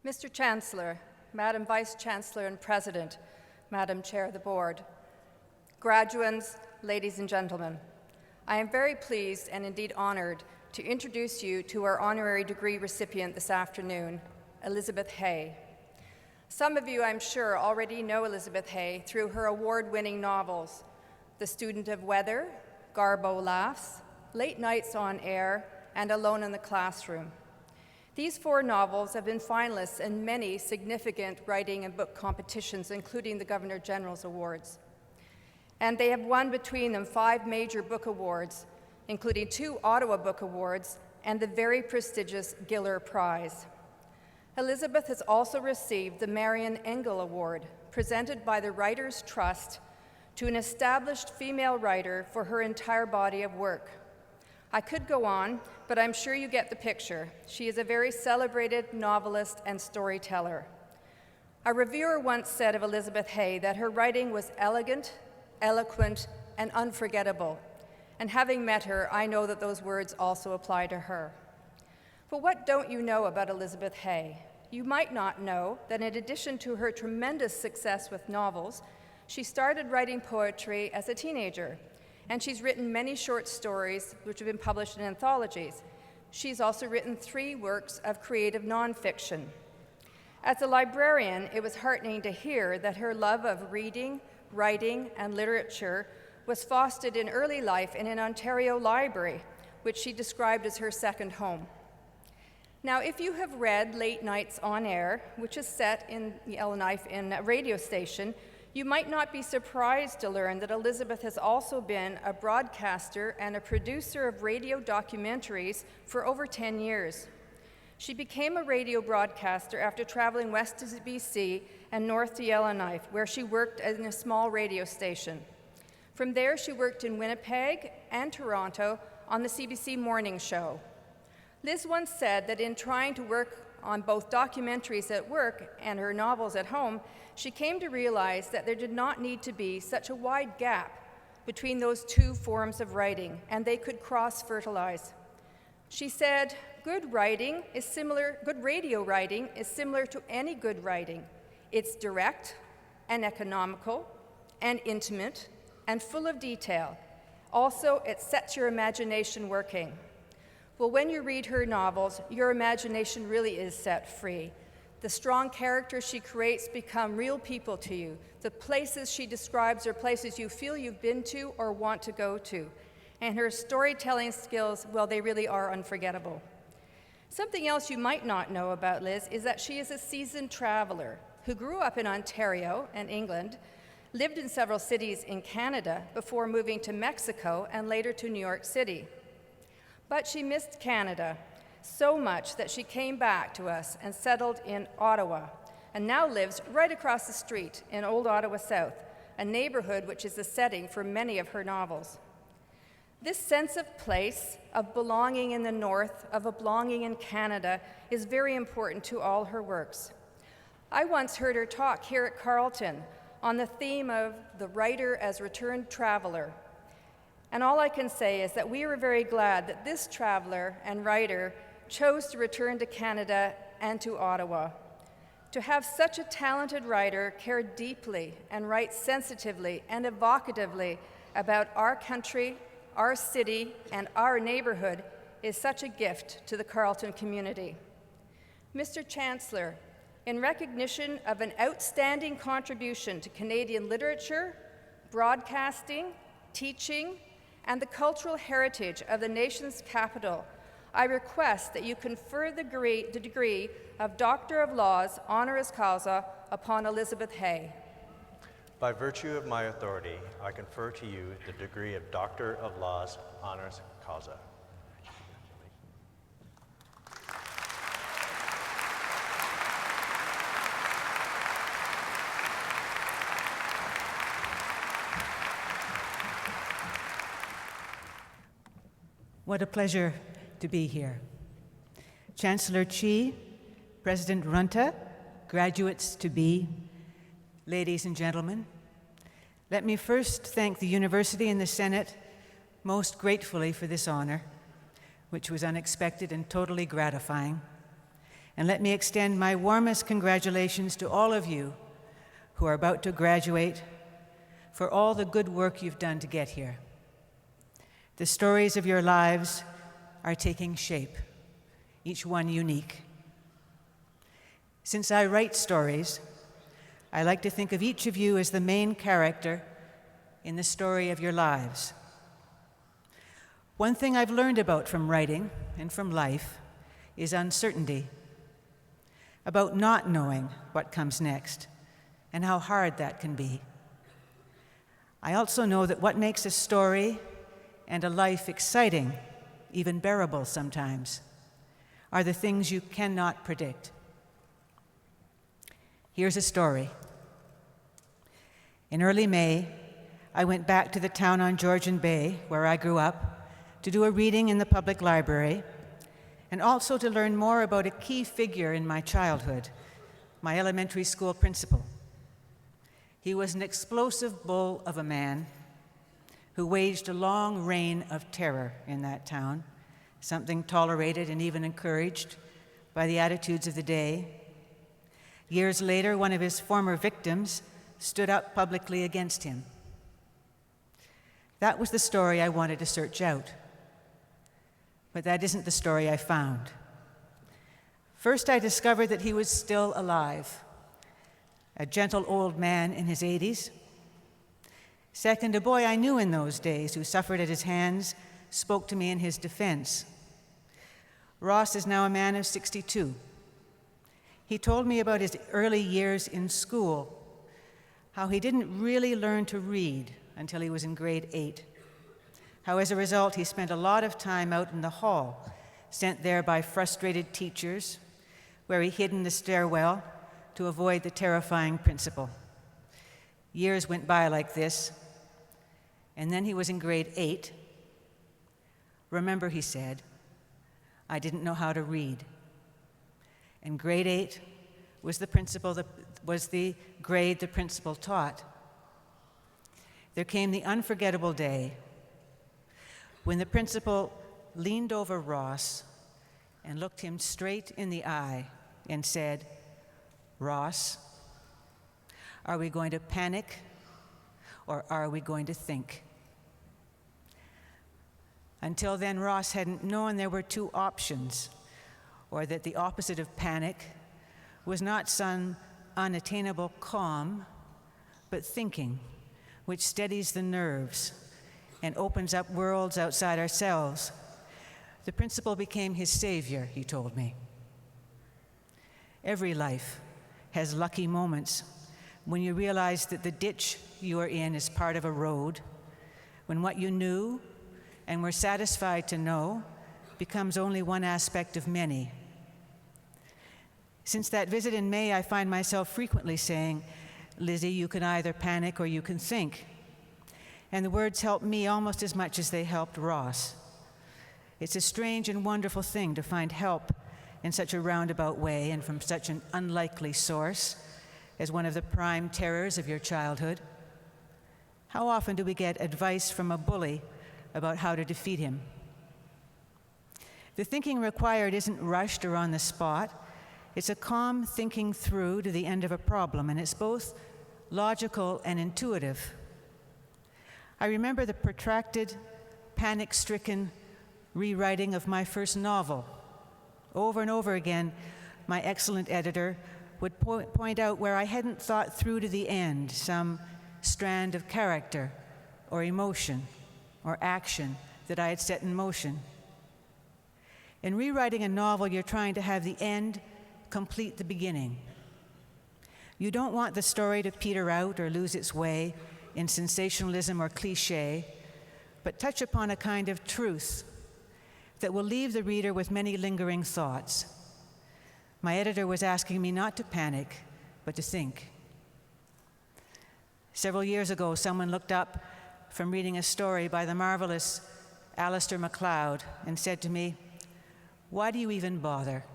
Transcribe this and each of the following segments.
Mr. Chancellor, Madam Vice Chancellor and President, Madam Chair of the Board, graduands, ladies and gentlemen, I am very pleased and indeed honored to introduce you to our honorary degree recipient this afternoon, Elizabeth Hay. Some of you, I'm sure, already know Elizabeth Hay through her award-winning novels, The Student of Weather, Garbo Laughs, Late Nights on Air, and Alone in the Classroom. These 4 novels have been finalists in many significant writing and book competitions, including the Governor-General's Awards. And they have won between them 5 major book awards, including 2 Ottawa Book Awards and the very prestigious Giller Prize. Elizabeth has also received the Marion Engel Award, presented by the Writers' Trust to an established female writer for her entire body of work. I could go on, but I'm sure you get the picture. She is a very celebrated novelist and storyteller. A reviewer once said of Elizabeth Hay that her writing was elegant, eloquent, and unforgettable. And having met her, I know that those words also apply to her. But what don't you know about Elizabeth Hay? You might not know that in addition to her tremendous success with novels, she started writing poetry as a teenager, and she's written many short stories which have been published in anthologies. She's also written 3 works of creative nonfiction. As a librarian, it was heartening to hear that her love of reading, writing, and literature was fostered in early life in an Ontario library, which she described as her second home. Now, if you have read Late Nights on Air, which is set in Yellowknife in a radio station, you might not be surprised to learn that Elizabeth has also been a broadcaster and a producer of radio documentaries for over 10 years. She became a radio broadcaster after traveling west to BC and north to Yellowknife, where she worked in a small radio station. From there, she worked in Winnipeg and Toronto on the CBC Morning Show. Liz once said that in trying to work on both documentaries at work and her novels at home, she came to realize that there did not need to be such a wide gap between those 2 forms of writing, and they could cross-fertilize. She said, good radio writing is similar to any good writing. It's direct and economical and intimate and full of detail. Also, it sets your imagination working. Well, when you read her novels, your imagination really is set free. The strong characters she creates become real people to you. The places she describes are places you feel you've been to or want to go to. And her storytelling skills, well, they really are unforgettable. Something else you might not know about Liz is that she is a seasoned traveler who grew up in Ontario and England, lived in several cities in Canada before moving to Mexico and later to New York City. But she missed Canada so much that she came back to us and settled in Ottawa, and now lives right across the street in Old Ottawa South, a neighborhood which is the setting for many of her novels. This sense of place, of belonging in the North, of a belonging in Canada, is very important to all her works. I once heard her talk here at Carleton on the theme of the writer as returned traveler. And all I can say is that we are very glad that this traveler and writer chose to return to Canada and to Ottawa. To have such a talented writer care deeply and write sensitively and evocatively about our country, our city, and our neighborhood is such a gift to the Carleton community. Mr. Chancellor, in recognition of an outstanding contribution to Canadian literature, broadcasting, teaching, and the cultural heritage of the nation's capital, I request that you confer the degree of Doctor of Laws honoris causa upon Elizabeth Hay. By virtue of my authority, I confer to you the degree of Doctor of Laws honoris causa. What a pleasure to be here. Chancellor Chi, President Runta, graduates-to-be, ladies and gentlemen, let me first thank the University and the Senate most gratefully for this honor, which was unexpected and totally gratifying, And let me extend my warmest congratulations to all of you who are about to graduate for all the good work you've done to get here. The stories of your lives are taking shape, each one unique. Since I write stories, I like to think of each of you as the main character in the story of your lives. One thing I've learned about from writing and from life is uncertainty, about not knowing what comes next and how hard that can be. I also know that what makes a story and a life exciting, even bearable sometimes, are the things you cannot predict. Here's a story. In early May, I went back to the town on Georgian Bay, where I grew up, to do a reading in the public library, and also to learn more about a key figure in my childhood, my elementary school principal. He was an explosive bull of a man who waged a long reign of terror in that town, something tolerated and even encouraged by the attitudes of the day. Years later, one of his former victims stood up publicly against him. That was the story I wanted to search out. But that isn't the story I found. First, I discovered that he was still alive, a gentle old man in his 80s. Second, a boy I knew in those days who suffered at his hands spoke to me in his defense. Ross is now a man of 62. He told me about his early years in school, how he didn't really learn to read until he was in grade 8. How as a result he spent a lot of time out in the hall, sent there by frustrated teachers, where he hid in the stairwell to avoid the terrifying principal. Years went by like this, and then he was in grade 8. Remember, he said, I didn't know how to read. And grade 8 was the grade the principal taught. There came the unforgettable day when the principal leaned over Ross and looked him straight in the eye and said, Ross, are we going to panic or are we going to think? Until then, Ross hadn't known there were two options, or that the opposite of panic was not some unattainable calm, but thinking, which steadies the nerves and opens up worlds outside ourselves. The principal became his savior, he told me. Every life has lucky moments when you realize that the ditch you are in is part of a road, when what you knew and were satisfied to know becomes only one aspect of many. Since that visit in May, I find myself frequently saying, Lizzie, you can either panic or you can think. And the words helped me almost as much as they helped Ross. It's a strange and wonderful thing to find help in such a roundabout way and from such an unlikely source as one of the prime terrors of your childhood. How often do we get advice from a bully about how to defeat him? The thinking required isn't rushed or on the spot. It's a calm thinking through to the end of a problem, and it's both logical and intuitive. I remember the protracted, panic-stricken rewriting of my first novel. Over and over again, my excellent editor would point out where I hadn't thought through to the end, some strand of character or emotion or action that I had set in motion. In rewriting a novel, you're trying to have the end complete the beginning. You don't want the story to peter out or lose its way in sensationalism or cliché, but touch upon a kind of truth that will leave the reader with many lingering thoughts. My editor was asking me not to panic, but to think. Several years ago, someone looked up from reading a story by the marvelous Alistair MacLeod and said to me, "Why do you even bother?"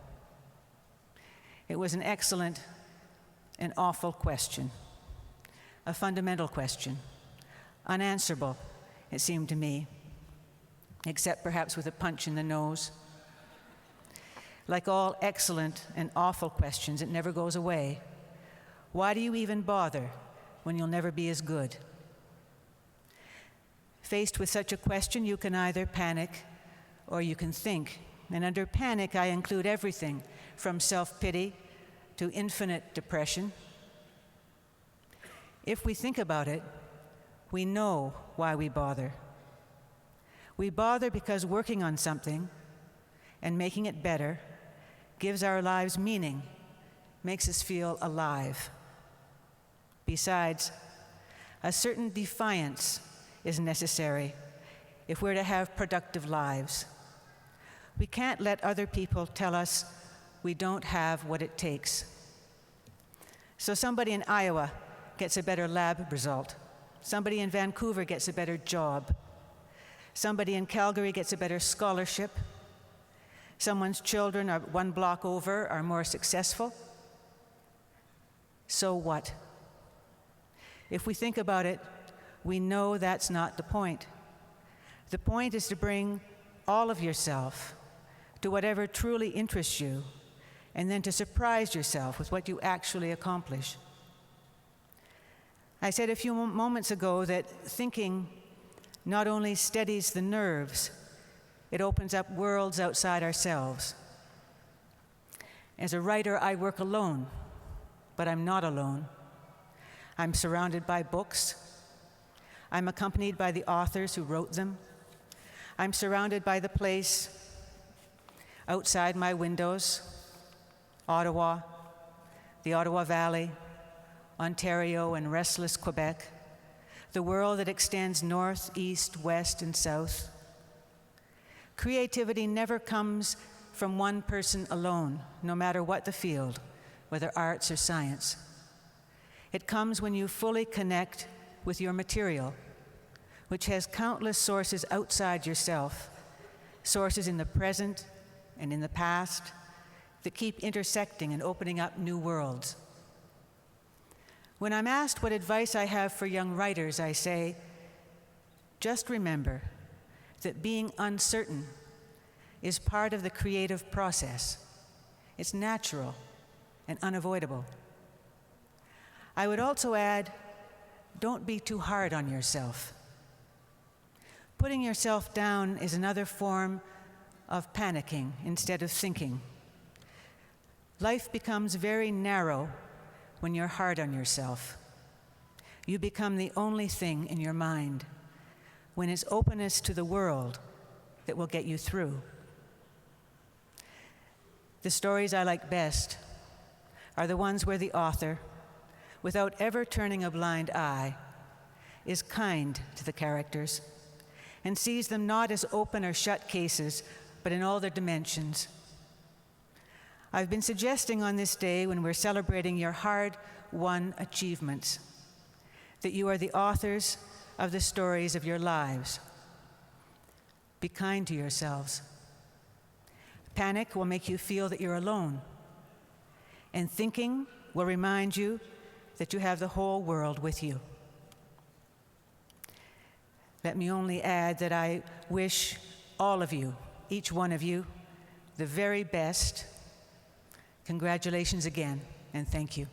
It was an excellent and awful question, a fundamental question, unanswerable, it seemed to me, except perhaps with a punch in the nose. Like all excellent and awful questions, it never goes away. Why do you even bother when you'll never be as good? Faced with such a question, you can either panic or you can think. And under panic, I include everything from self-pity to infinite depression. If we think about it, we know why we bother. We bother because working on something and making it better gives our lives meaning, makes us feel alive. Besides, a certain defiance is necessary if we're to have productive lives. We can't let other people tell us we don't have what it takes. So somebody in Iowa gets a better lab result. Somebody in Vancouver gets a better job. Somebody in Calgary gets a better scholarship. Someone's children are one block over are more successful. So what? If we think about it, we know that's not the point. The point is to bring all of yourself to whatever truly interests you, and then to surprise yourself with what you actually accomplish. I said a few moments ago that thinking not only steadies the nerves, it opens up worlds outside ourselves. As a writer, I work alone, but I'm not alone. I'm surrounded by books. I'm accompanied by the authors who wrote them. I'm surrounded by the place outside my windows, Ottawa, the Ottawa Valley, Ontario, and restless Quebec, the world that extends north, east, west, and south. Creativity never comes from one person alone, no matter what the field, whether arts or science. It comes when you fully connect with your material, which has countless sources outside yourself, sources in the present and in the past that keep intersecting and opening up new worlds. When I'm asked what advice I have for young writers, I say, just remember that being uncertain is part of the creative process. It's natural and unavoidable. I would also add, don't be too hard on yourself. Putting yourself down is another form of panicking instead of thinking. Life becomes very narrow when you're hard on yourself. You become the only thing in your mind, when it's openness to the world that will get you through. The stories I like best are the ones where the author, without ever turning a blind eye, is kind to the characters and sees them not as open or shut cases, but in all their dimensions. I've been suggesting on this day, when we're celebrating your hard-won achievements, that you are the authors of the stories of your lives. Be kind to yourselves. Panic will make you feel that you're alone, and thinking will remind you that you have the whole world with you. Let me only add that I wish all of you, each one of you, the very best. Congratulations again, and thank you.